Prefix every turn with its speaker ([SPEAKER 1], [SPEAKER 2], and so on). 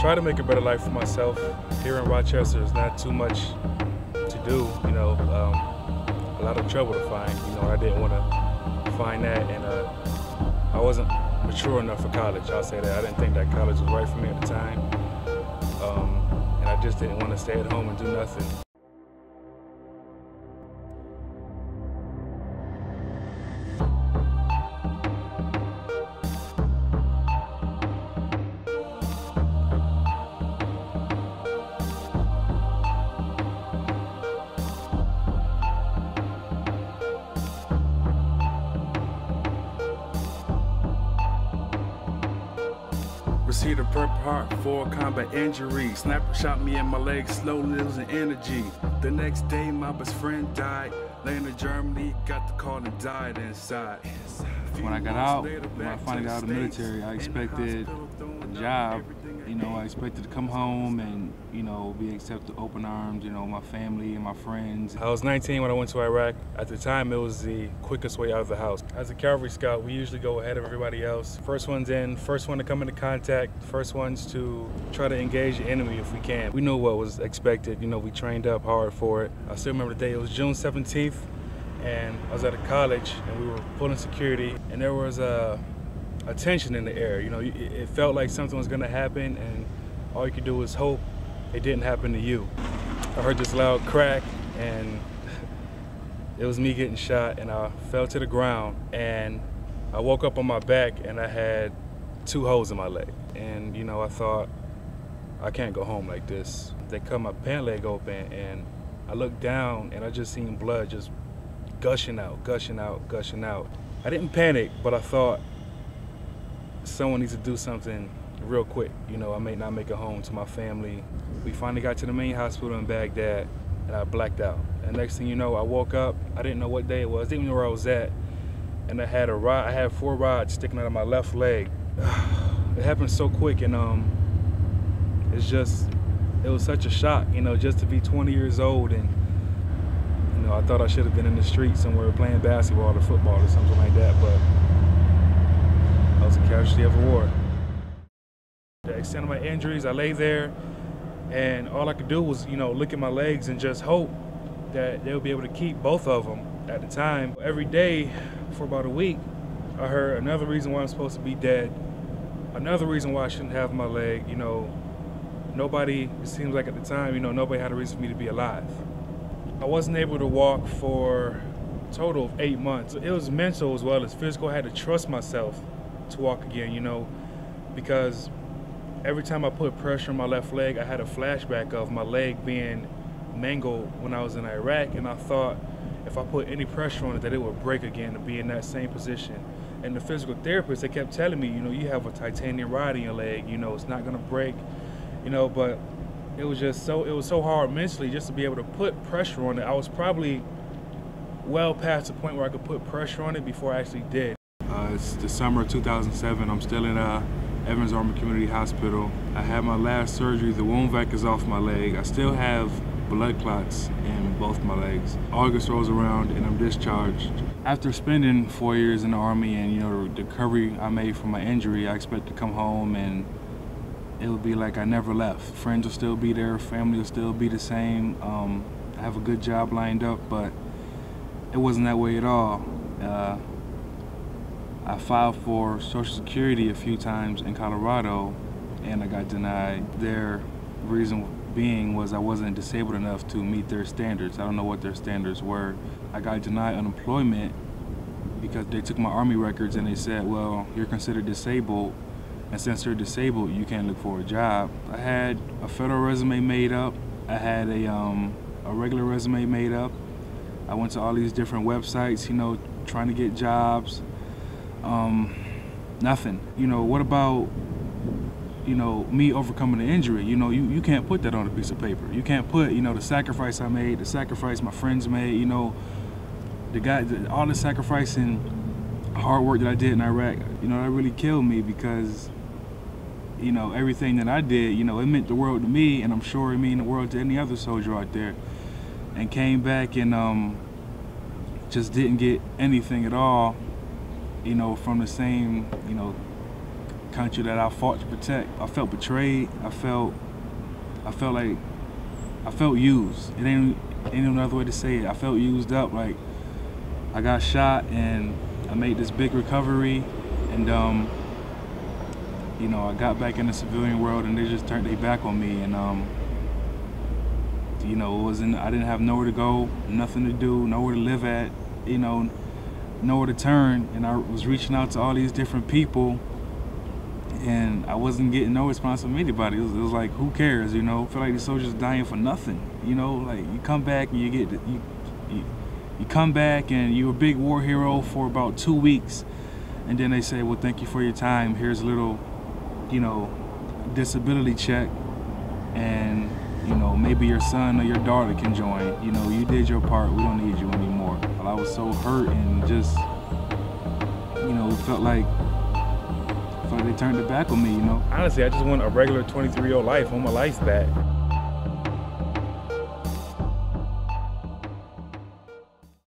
[SPEAKER 1] try to make a better life for myself. Here in Rochester, there's not too much to do, you know, a lot of trouble to find. You know, I didn't want to find that, and I wasn't mature enough for college. I'll say that. I didn't think that college was right for me at the time, and I just didn't want to stay at home and do nothing. Received a Purple Heart for combat injury. Snapper shot me in my leg, slowly losing energy. The next day, my best friend died. Laying in Germany, got the call and died inside.
[SPEAKER 2] When I got out, when I finally got out of the military, I expected a job. You know, I expected to come home and, you know, be accepted with open arms, you know, my family and my friends.
[SPEAKER 1] I was 19 when I went to Iraq. At the time, it was the quickest way out of the house. As a cavalry scout, we usually go ahead of everybody else. First ones in, first one to come into contact, first ones to try to engage the enemy if we can. We knew what was expected. You know, we trained up hard for it. I still remember the day. It was June 17th, and I was at a college, and we were pulling security, and there was a tension in the air. You know, it felt like something was gonna happen, and all you could do was hope it didn't happen to you. I heard this loud crack, and it was me getting shot, and I fell to the ground, and I woke up on my back, and I had 2 holes in my leg. And, you know, I thought, I can't go home like this. They cut my pant leg open, and I looked down, and I just seen blood just gushing out, gushing out, gushing out. I didn't panic, but I thought, someone needs to do something real quick. You know, I may not make it home to my family. We finally got to the main hospital in Baghdad, and I blacked out. And next thing you know, I woke up. I didn't know what day it was. I didn't know where I was at. And I had 4 rods sticking out of my left leg. It happened so quick, and it was such a shock, you know, just to be 20 years old, and you know, I thought I should have been in the street somewhere playing basketball or football or something like that, but I was a casualty of a war. The extent of my injuries, I lay there, and all I could do was, you know, look at my legs and just hope that they'll be able to keep both of them. At the time, every day for about a week, I heard another reason why I'm supposed to be dead, another reason why I shouldn't have my leg. You know, nobody, it seems like at the time, you know, nobody had a reason for me to be alive. I wasn't able to walk for a total of 8 months. It was mental as well as physical. I had to trust myself to walk again, you know, because every time I put pressure on my left leg, I had a flashback of my leg being mangled when I was in Iraq, and I thought if I put any pressure on it that it would break again to be in that same position. And the physical therapist, they kept telling me, you know, you have a titanium rod in your leg, you know, it's not gonna break, you know, but it was so hard mentally just to be able to put pressure on it. I was probably well past the point where I could put pressure on it before I actually did. It's the summer of 2007. I'm still in Evans Army Community Hospital. I had my last surgery. The wound vac is off my leg. I still have blood clots in both my legs. August rolls around and I'm discharged. After spending 4 years in the Army and, you know, the recovery I made from my injury, I expect to come home and it would be like I never left. Friends will still be there, family will still be the same. I have a good job lined up, but it wasn't that way at all. I filed for Social Security a few times in Colorado and I got denied. Their reason being was I wasn't disabled enough to meet their standards. I don't know what their standards were. I got denied unemployment because they took my Army records and they said, well, you're considered disabled, and since you're disabled, you can't look for a job. I had a federal resume made up. I had a regular resume made up. I went to all these different websites, you know, trying to get jobs. Nothing. You know, what about, you know, me overcoming the injury? You know, you can't put that on a piece of paper. You can't put, you know, the sacrifice I made, the sacrifice my friends made, you know, all the sacrifice and hard work that I did in Iraq, you know, that really killed me because, you know, everything that I did, you know, it meant the world to me, and I'm sure it meant the world to any other soldier out there. And came back and just didn't get anything at all, you know, from the same, you know,
[SPEAKER 2] country that I fought to protect. I felt betrayed. I felt used. It ain't another way to say it. I felt used up. Like, I got shot and I made this big recovery, and you know, I got back in the civilian world and they just turned their back on me, and you know, I didn't have nowhere to go, nothing to do, nowhere to live at, you know, nowhere to turn, and I was reaching out to all these different people, and I wasn't getting no response from anybody. It was like, who cares, you know? I feel like these soldiers dying for nothing, you know? Like, you come back and you come back and you're a big war hero for about 2 weeks, and then they say, well, thank you for your time. Here's a little, you know, disability check, and, you know, maybe your son or your daughter can join. You know, you did your part. We don't need you anymore. But I was so hurt and just, you know, felt like they turned their back on me, you know.
[SPEAKER 1] Honestly, I just want a regular 23-year-old life. I want my life back.